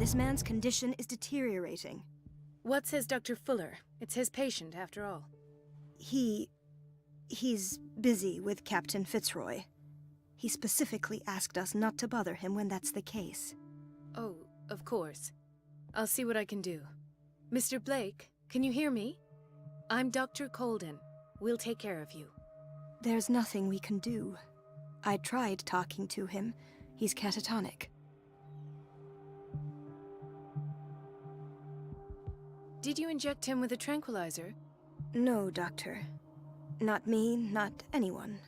This man's condition is deteriorating. What says Dr. Fuller? It's his patient, after all. He's busy with Captain Fitzroy. He specifically asked us not to bother him when that's the case. Oh, of course. I'll see what I can do. Mr. Blake, can you hear me? I'm Dr. Colden. We'll take care of you. There's nothing we can do. I tried talking to him. He's catatonic. Did you inject him with a tranquilizer? No, Doctor. Not me, not anyone.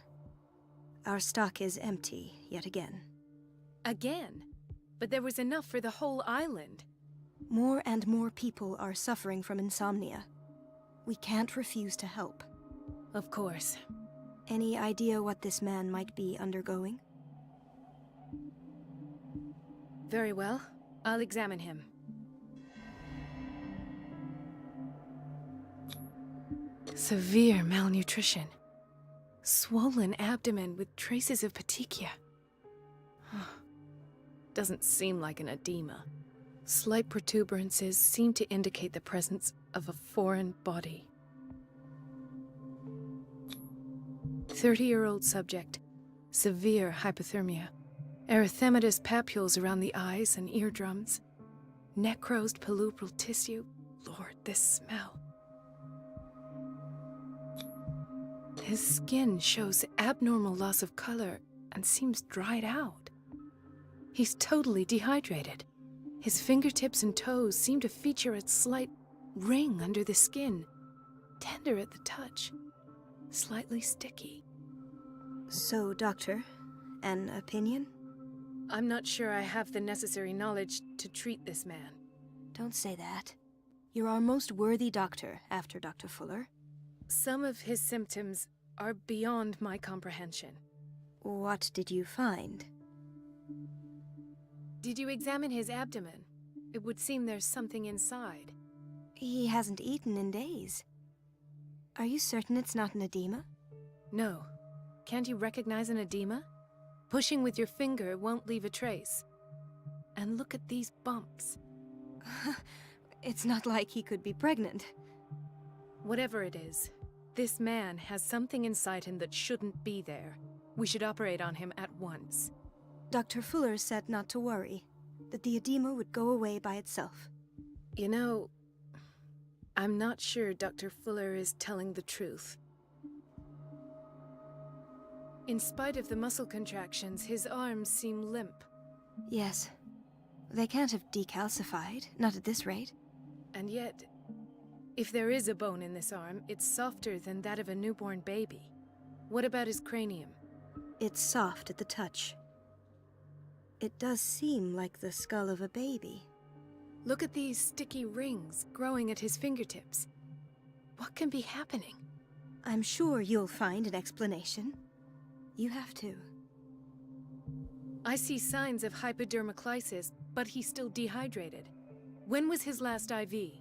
Our stock is empty, yet again. Again? But there was enough for the whole island. More and more people are suffering from insomnia. We can't refuse to help. Of course. Any idea what this man might be undergoing? Very well. I'll examine him. Severe malnutrition. Swollen abdomen with traces of petechia. Doesn't seem like an edema. Slight protuberances seem to indicate the presence of a foreign body. 30-year-old subject. Severe hypothermia. Erythematous papules around the eyes and eardrums. Necrosed palpebral tissue. Lord, this smell. His skin shows abnormal loss of color and seems dried out. He's totally dehydrated. His fingertips and toes seem to feature a slight ring under the skin, tender at the touch, slightly sticky. So, Doctor, an opinion? I'm not sure I have the necessary knowledge to treat this man. Don't say that. You're our most worthy doctor after Dr. Fuller. Some of his symptoms are beyond my comprehension. What did you find? Did you examine his abdomen? It would seem there's something inside. He hasn't eaten in days. Are you certain it's not an edema? No. Can't you recognize an edema? Pushing with your finger won't leave a trace. And look at these bumps. It's not like he could be pregnant. Whatever it is, this man has something inside him that shouldn't be there. We should operate on him at once. Dr. Fuller said not to worry, that the edema would go away by itself. You know, I'm not sure Dr. Fuller is telling the truth. In spite of the muscle contractions, his arms seem limp. Yes. They can't have decalcified, not at this rate. And yet, if there is a bone in this arm, it's softer than that of a newborn baby. What about his cranium? It's soft at the touch. It does seem like the skull of a baby. Look at these sticky rings growing at his fingertips. What can be happening? I'm sure you'll find an explanation. You have to. I see signs of hypodermoclysis, but he's still dehydrated. When was his last IV?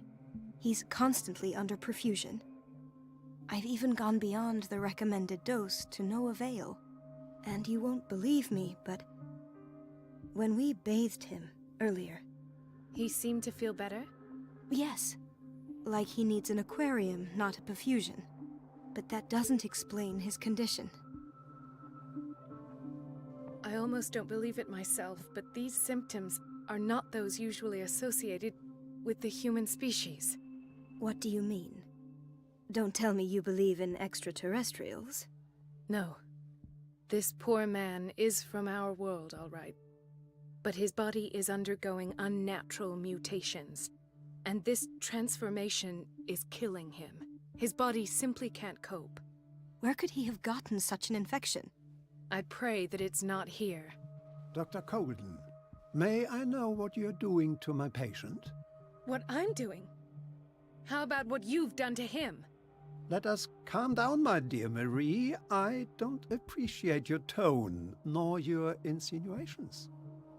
He's constantly under perfusion. I've even gone beyond the recommended dose to no avail. And you won't believe me, but when we bathed him earlier... He seemed to feel better? Yes. Like he needs an aquarium, not a perfusion. But that doesn't explain his condition. I almost don't believe it myself, but these symptoms are not those usually associated with the human species. What do you mean? Don't tell me you believe in extraterrestrials. No. This poor man is from our world, all right. But his body is undergoing unnatural mutations. And this transformation is killing him. His body simply can't cope. Where could he have gotten such an infection? I pray that it's not here. Dr. Colden, may I know what you're doing to my patient? What I'm doing? How about what you've done to him? Let us calm down, my dear Marie. I don't appreciate your tone, nor your insinuations.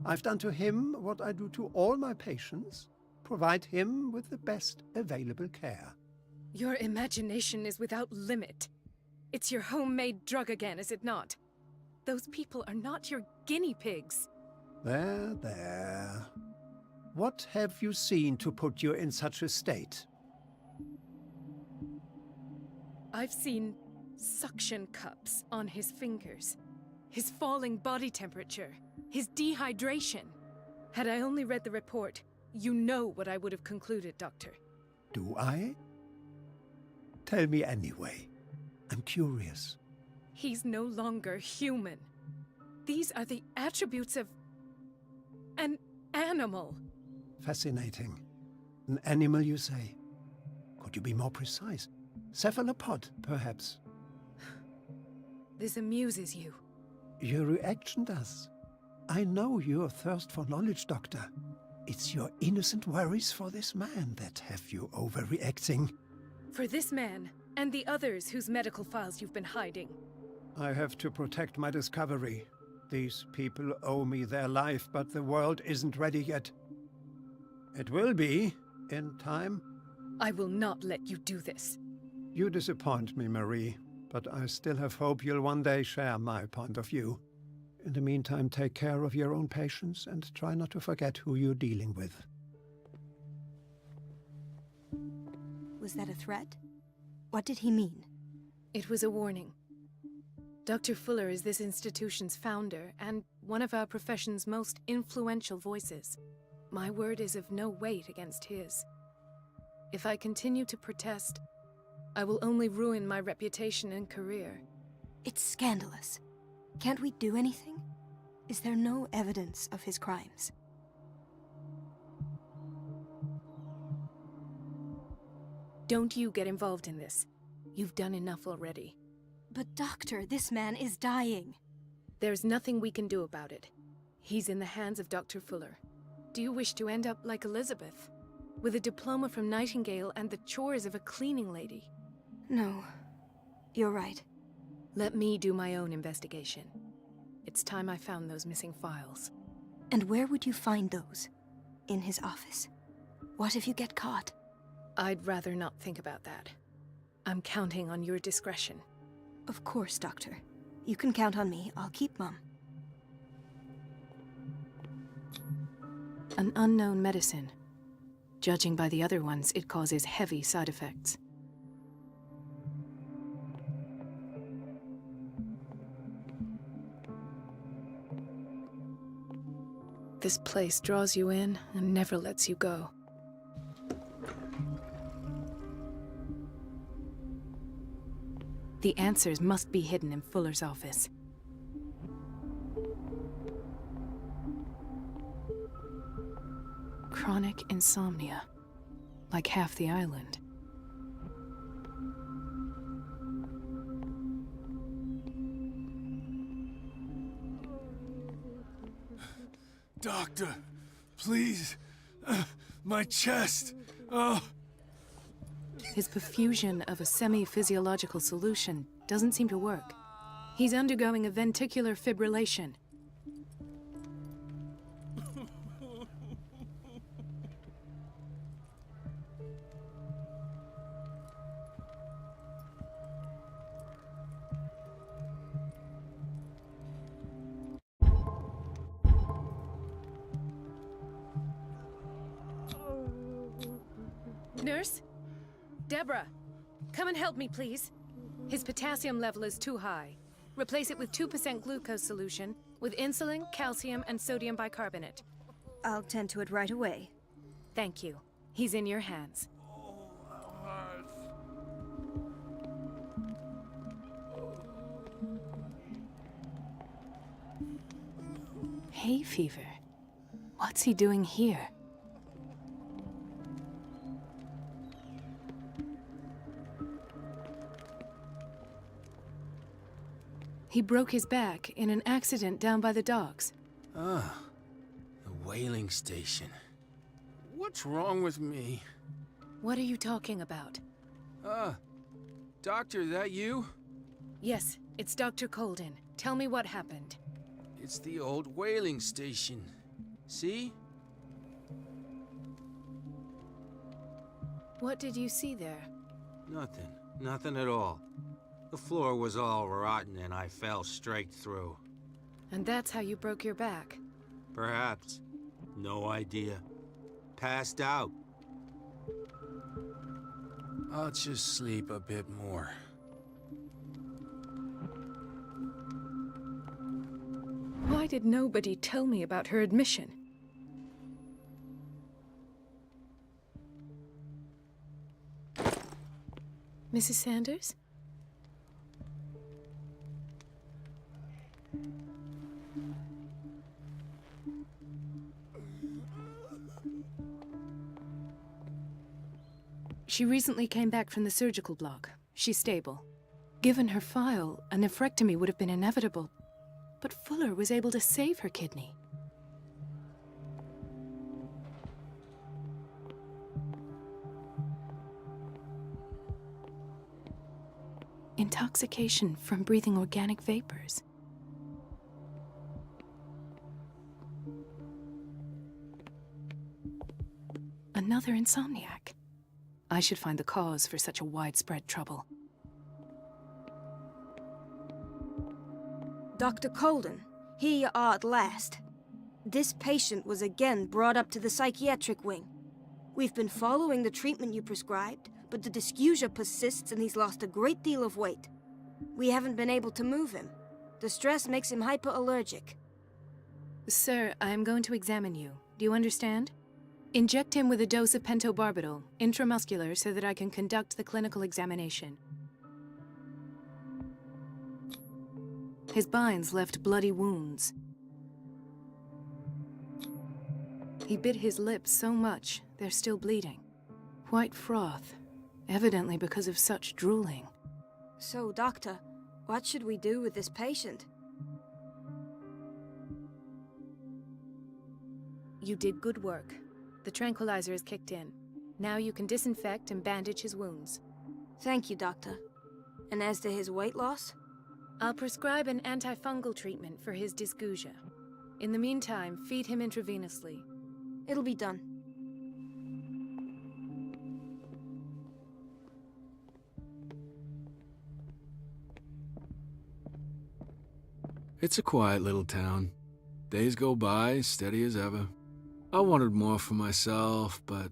I've done to him what I do to all my patients. Provide him with the best available care. Your imagination is without limit. It's your homemade drug again, is it not? Those people are not your guinea pigs. There, there. What have you seen to put you in such a state? I've seen suction cups on his fingers, his falling body temperature, his dehydration. Had I only read the report, you know what I would have concluded, Doctor. Do I? Tell me anyway. I'm curious. He's no longer human. These are the attributes of an animal. Fascinating. An animal, you say? Could you be more precise? Cephalopod, perhaps? This amuses you. Your reaction does. I know your thirst for knowledge, Doctor. It's your innocent worries for this man that have you overreacting. For this man, and the others whose medical files you've been hiding. I have to protect my discovery. These people owe me their life, but the world isn't ready yet. It will be, in time. I will not let you do this. You disappoint me, Marie, but I still have hope you'll one day share my point of view. In the meantime, take care of your own patients and try not to forget who you're dealing with. Was that a threat? What did he mean? It was a warning. Dr. Fuller is this institution's founder and one of our profession's most influential voices. My word is of no weight against his. If I continue to protest, I will only ruin my reputation and career. It's scandalous. Can't we do anything? Is there no evidence of his crimes? Don't you get involved in this. You've done enough already. But Doctor, this man is dying. There's nothing we can do about it. He's in the hands of Dr. Fuller. Do you wish to end up like Elizabeth? With a diploma from Nightingale and the chores of a cleaning lady? No. You're right. Let me do my own investigation. It's time I found those missing files. And where would you find those? In his office? What if you get caught? I'd rather not think about that. I'm counting on your discretion. Of course, Doctor. You can count on me. I'll keep mum. An unknown medicine. Judging by the other ones, it causes heavy side effects. This place draws you in and never lets you go. The answers must be hidden in Fuller's office. Chronic insomnia, like half the island. Doctor, please. My chest. Oh. His perfusion of a semi-physiological solution doesn't seem to work. He's undergoing a ventricular fibrillation. Nurse? Deborah, come and help me, please. His potassium level is too high. Replace it with 2% glucose solution with insulin, calcium, and sodium bicarbonate. I'll tend to it right away. Thank you. He's in your hands. Hay fever. What's he doing here? He broke his back in an accident down by the docks. Ah, the whaling station. What's wrong with me? What are you talking about? Doctor, that you? Yes, it's Dr. Colden. Tell me what happened. It's the old whaling station. See? What did you see there? Nothing. Nothing at all. The floor was all rotten and I fell straight through. And that's how you broke your back? Perhaps. No idea. passed out. I'll just sleep a bit more. Why did nobody tell me about her admission? Mrs. Sanders? She recently came back from the surgical block. She's stable. Given her file, a nephrectomy would have been inevitable. But Fuller was able to save her kidney. Intoxication from breathing organic vapors. Another insomniac. I should find the cause for such a widespread trouble. Dr. Colden, here you are at last. This patient was again brought up to the psychiatric wing. We've been following the treatment you prescribed, but the dysgeusia persists and he's lost a great deal of weight. We haven't been able to move him. The stress makes him hyperallergic. Sir, I am going to examine you. Do you understand? Inject him with a dose of pentobarbital, intramuscular, so that I can conduct the clinical examination. His binds left bloody wounds. He bit his lips so much, they're still bleeding. White froth, evidently because of such drooling. So, Doctor, what should we do with this patient? You did good work. The tranquilizer is kicked in. Now you can disinfect and bandage his wounds. Thank you, Doctor. And as to his weight loss? I'll prescribe an antifungal treatment for his dysgeusia. In the meantime, feed him intravenously. It'll be done. It's a quiet little town. Days go by, steady as ever. I wanted more for myself, but...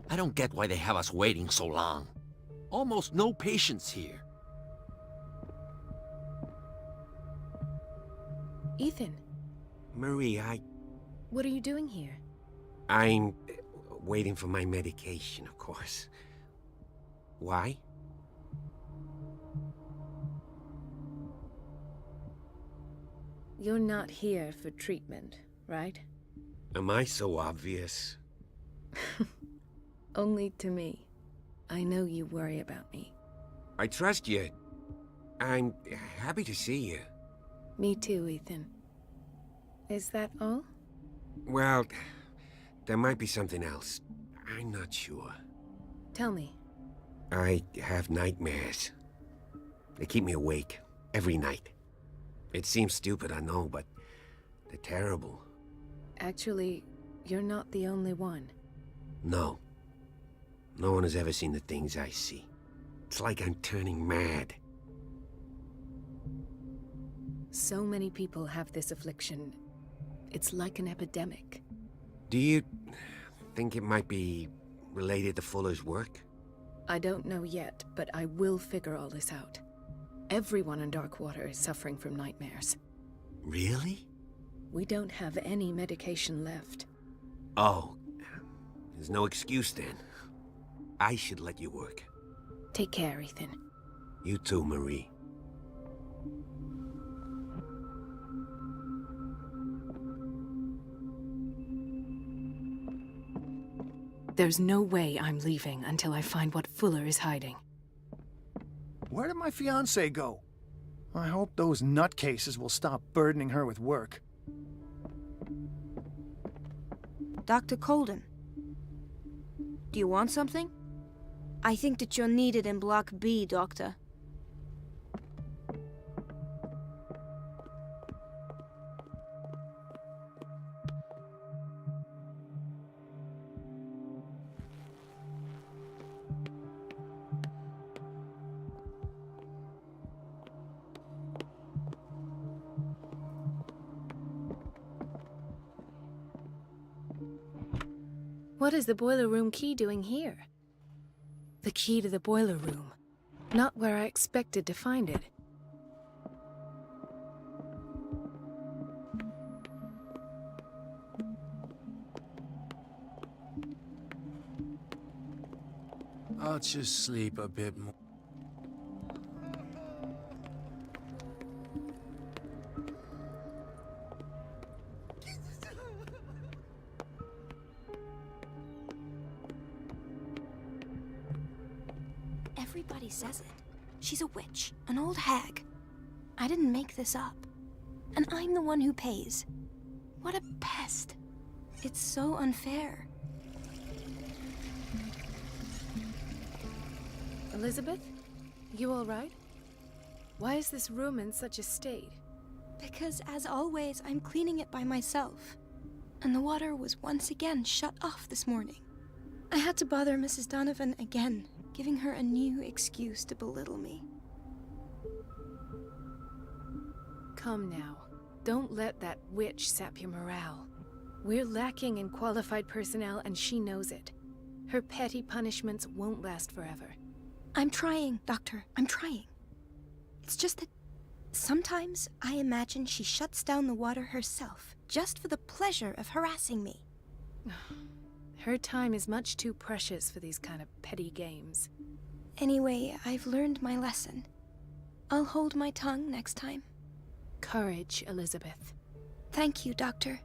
I don't get why they have us waiting so long. Almost no patients here. Ethan, Marie, what are you doing here? I'm waiting for my medication, of course. Why? You're not here for treatment, right? Am I so obvious? Only to me. I know you worry about me. I trust you. I'm happy to see you. Me too, Ethan. Is that all? Well, there might be something else. I'm not sure. Tell me. I have nightmares. They keep me awake every night. It seems stupid, I know, but they're terrible. Actually, you're not the only one. No. No one has ever seen the things I see. It's like I'm turning mad. So many people have this affliction. It's like an epidemic. Do you think it might be related to Fuller's work? I don't know yet, but I will figure all this out. Everyone in Darkwater is suffering from nightmares. Really? We don't have any medication left. Oh, there's no excuse then. I should let you work. Take care, Ethan. You too, Marie. There's no way I'm leaving until I find what Fuller is hiding. Where did my fiancée go? I hope those nutcases will stop burdening her with work. Dr. Colden. Do you want something? I think that you're needed in Block B, Doctor. What is the boiler room key doing here? The key to the boiler room. Not where I expected to find it. I'll just sleep a bit more. Everybody says it. She's a witch, an old hag. I didn't make this up. And I'm the one who pays. What a pest. It's so unfair. Elizabeth? You all right? Why is this room in such a state? Because, as always, I'm cleaning it by myself. And the water was once again shut off this morning. I had to bother Mrs. Donovan again, giving her a new excuse to belittle me. Come now. Don't let that witch sap your morale. We're lacking in qualified personnel, and she knows it. Her petty punishments won't last forever. I'm trying, Doctor. I'm trying. It's just that sometimes I imagine she shuts down the water herself, just for the pleasure of harassing me. Her time is much too precious for these kind of petty games. Anyway, I've learned my lesson. I'll hold my tongue next time. Courage, Elizabeth. Thank you, Doctor.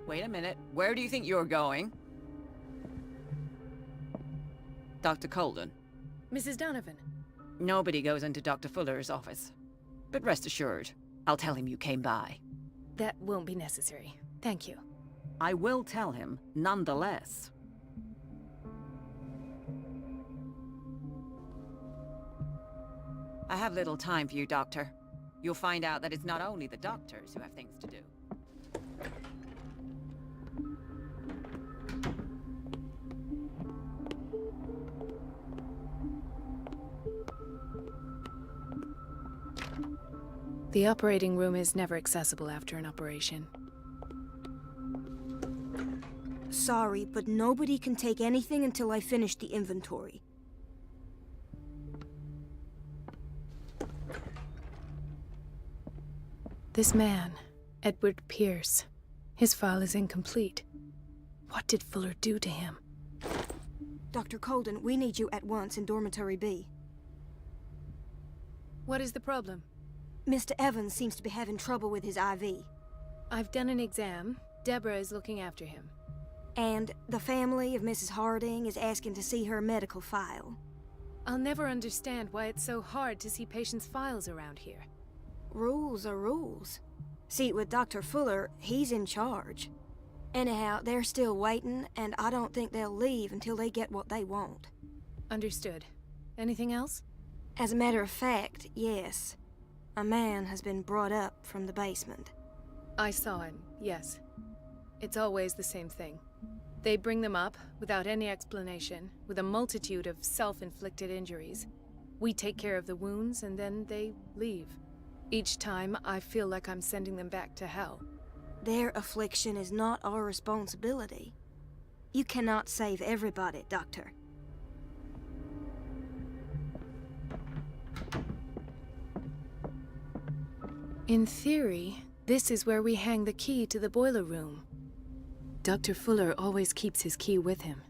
Wait a minute. Where do you think you're going? Dr. Colden. Mrs. Donovan. Nobody goes into Dr. Fuller's office. But rest assured, I'll tell him you came by. That won't be necessary. Thank you. I will tell him, nonetheless. I have little time for you, Doctor. You'll find out that it's not only the doctors who have things to do. The operating room is never accessible after an operation. Sorry, but nobody can take anything until I finish the inventory. This man, Edward Pierce, his file is incomplete. What did Fuller do to him? Dr. Colden, we need you at once in Dormitory B. What is the problem? Mr. Evans seems to be having trouble with his IV. I've done an exam. Deborah is looking after him. And the family of Mrs. Harding is asking to see her medical file. I'll never understand why it's so hard to see patients' files around here. Rules are rules. See, with Dr. Fuller, he's in charge. Anyhow, they're still waiting, and I don't think they'll leave until they get what they want. Understood. Anything else? As a matter of fact, yes. A man has been brought up from the basement. I saw him, yes. It's always the same thing. They bring them up, without any explanation, with a multitude of self-inflicted injuries. We take care of the wounds, and then they leave. Each time, I feel like I'm sending them back to hell. Their affliction is not our responsibility. You cannot save everybody, Doctor. In theory, this is where we hang the key to the boiler room. Dr. Fuller always keeps his key with him.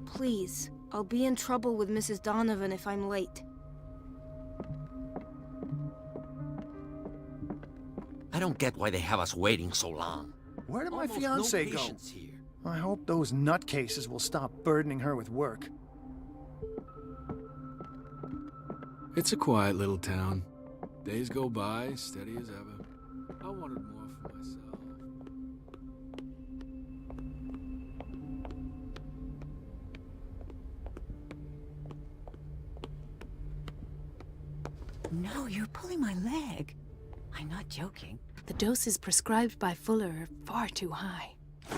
Please, I'll be in trouble with Mrs. Donovan if I'm late. I don't get why they have us waiting so long. Where did my Almost fiancée no go? patience here. I hope those nutcases will stop burdening her with work. It's a quiet little town. Days go by, steady as ever. I wanted more for myself. No, you're pulling my leg. I'm not joking. The doses prescribed by Fuller are far too high.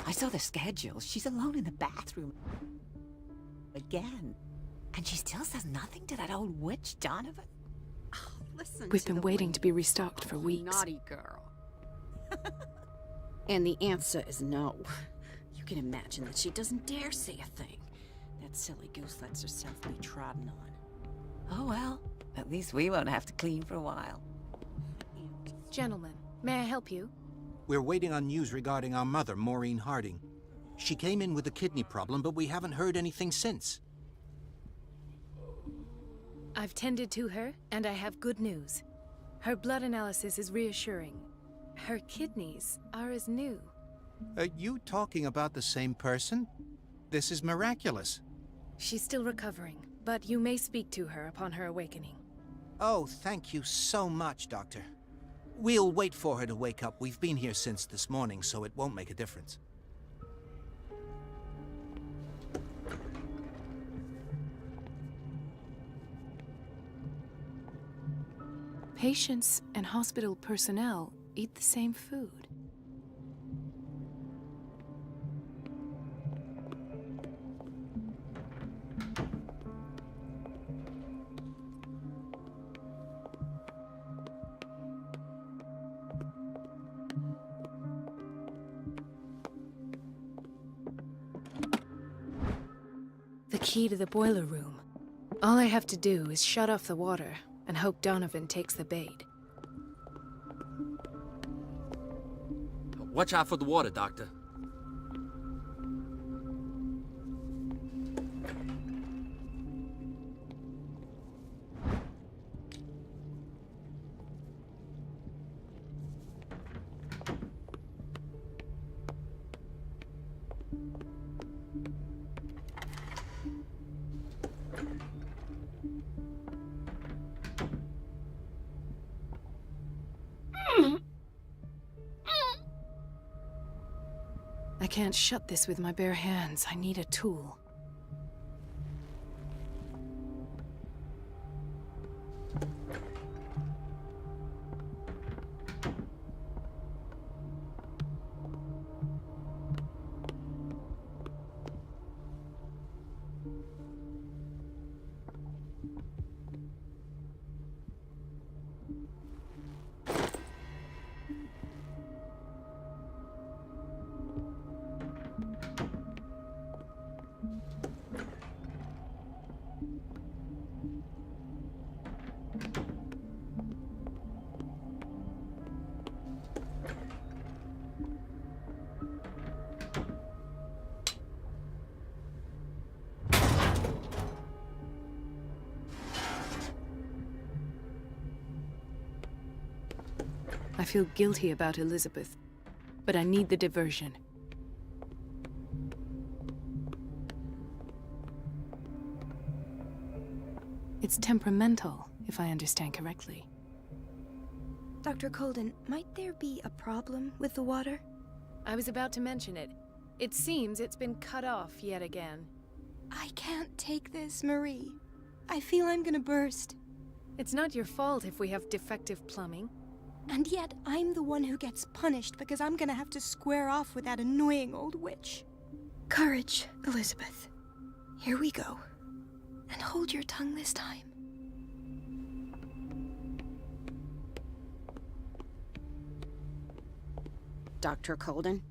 I saw the schedule. She's alone in the bathroom. Again. And she still says nothing to that old witch, Donovan? Oh, listen We've to been the waiting way to be restocked for you weeks. naughty girl. And the answer is no. You can imagine that she doesn't dare say a thing. That silly goose lets herself be trodden on. Oh well, at least we won't have to clean for a while. Gentlemen, may I help you? We're waiting on news regarding our mother, Maureen Harding. She came in with a kidney problem, but we haven't heard anything since. I've tended to her, and I have good news. Her blood analysis is reassuring. Her kidneys are as new. Are you talking about the same person? This is miraculous. She's still recovering, but you may speak to her upon her awakening. Oh, thank you so much, Doctor. We'll wait for her to wake up. We've been here since this morning, so it won't make a difference. Patients and hospital personnel eat the same food. The key to the boiler room. All I have to do is shut off the water and hope Donovan takes the bait. Watch out for the water, Doctor. I can't shut this with my bare hands. I need a tool. I feel guilty about Elizabeth, but I need the diversion. It's temperamental, if I understand correctly. Dr. Colden, might there be a problem with the water? I was about to mention it. It seems it's been cut off yet again. I can't take this, Marie. I feel I'm gonna burst. It's not your fault if we have defective plumbing. And yet, I'm the one who gets punished because I'm gonna have to square off with that annoying old witch. Courage, Elizabeth. Here we go. And hold your tongue this time. Dr. Colden?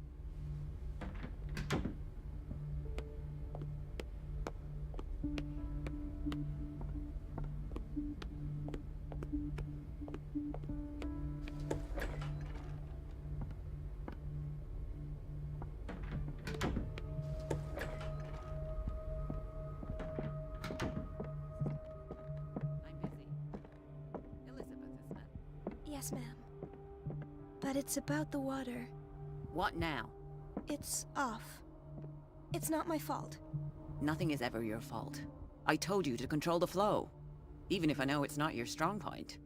Yes, ma'am. But it's about the water. What now? It's off. It's not my fault. Nothing is ever your fault. I told you to control the flow. Even if I know it's not your strong point.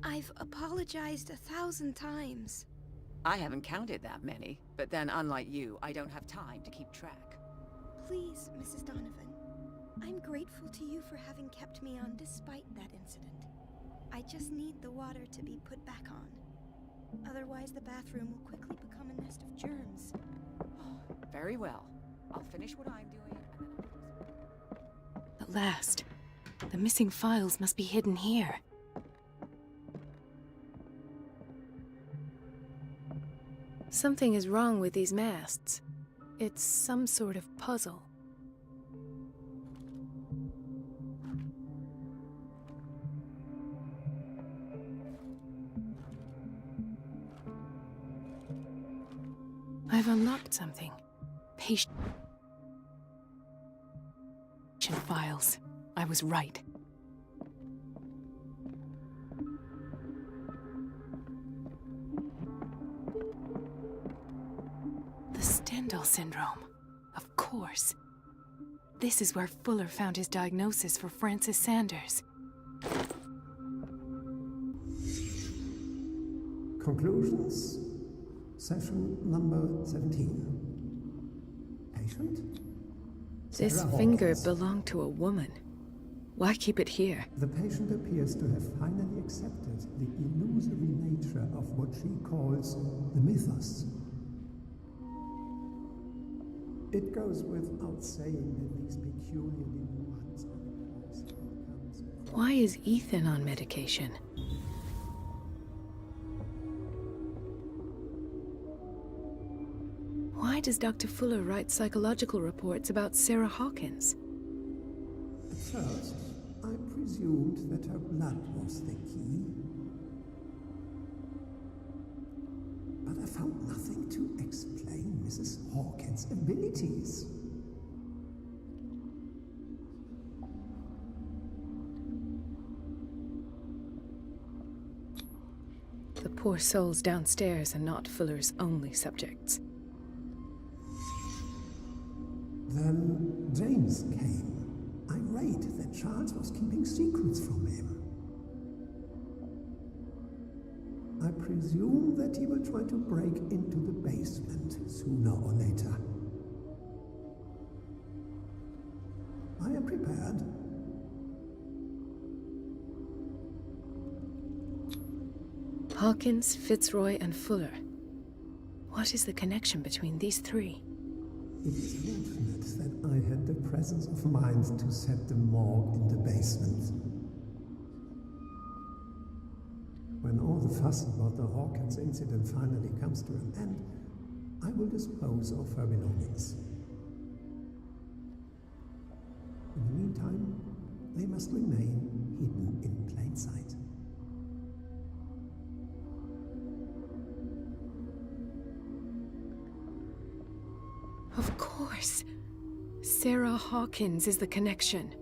I've apologized 1,000 times. I haven't counted that many, but then unlike you, I don't have time to keep track. Please, Mrs. Donovan. I'm grateful to you for having kept me on despite that incident. I just need the water to be put back on. Otherwise, the bathroom will quickly become a nest of germs. Very well. I'll finish what I'm doing and then At last. The missing files must be hidden here. Something is wrong with these masts. It's some sort of puzzle. I've unlocked something. Patient files. I was right. The Stendhal syndrome. Of course. This is where Fuller found his diagnosis for Francis Sanders. Conclusions? Session number 17. Patient? This Sarah finger Hawkins. belonged to a woman. Why keep it here? The patient appears to have finally accepted the illusory nature of what she calls the mythos. It goes without saying that these peculiar delusions are the cause of outcomes. Why is Ethan on medication? Why does Dr. Fuller write psychological reports about Sarah Hawkins? At first, I presumed that her blood was the key. But I found nothing to explain Mrs. Hawkins' abilities. The poor souls downstairs are not Fuller's only subjects. Then James came, irate that Charles was keeping secrets from him. I presume that he will try to break into the basement sooner or later. I am prepared. Hawkins, Fitzroy, and Fuller. What is the connection between these three? It is fortunate that I had the presence of mind to set the morgue in the basement. When all the fuss about the Hawkins incident finally comes to an end, I will dispose of her belongings. In the meantime, they must remain hidden in plain sight. Of course. Sarah Hawkins is the connection.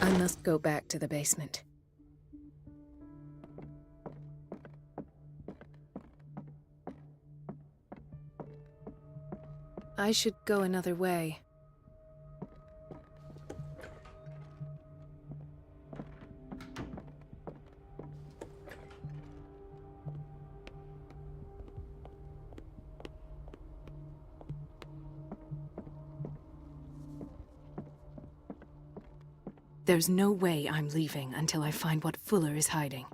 I must go back to the basement. I should go another way. There's no way I'm leaving until I find what Fuller is hiding.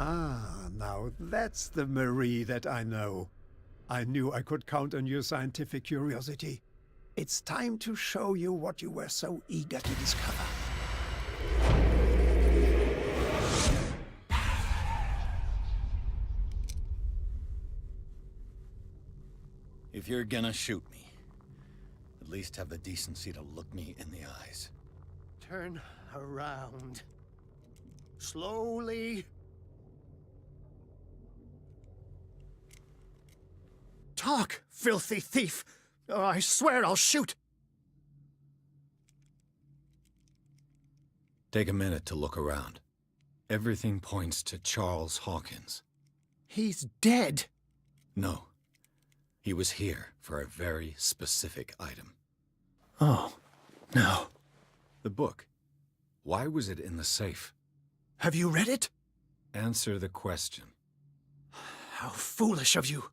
Ah, now that's the Marie that I know. I knew I could count on your scientific curiosity. It's time to show you what you were so eager to discover. If you're gonna shoot me, at least have the decency to look me in the eyes. Turn around. Slowly. Talk, filthy thief! Or I swear I'll shoot! Take a minute to look around. Everything points to Charles Hawkins. He's dead! No. He was here for a very specific item. Oh, no. The book. Why was it in the safe? Have you read it? Answer the question. How foolish of you!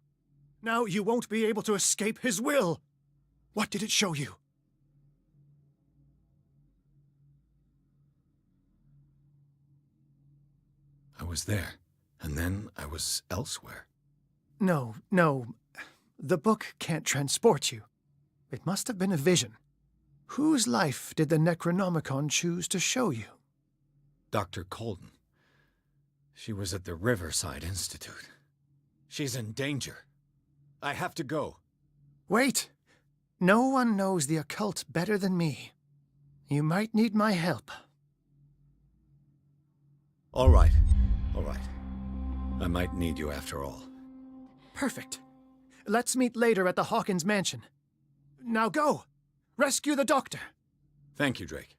Now you won't be able to escape his will! What did it show you? I was there, and then I was elsewhere. No. The book can't transport you. It must have been a vision. Whose life did the Necronomicon choose to show you? Dr. Colden. She was at the Riverside Institute. She's in danger. I have to go. Wait! No one knows the occult better than me. You might need my help. All right. I might need you after all. Perfect. Let's meet later at the Hawkins mansion. Now go! Rescue the doctor! Thank you, Drake.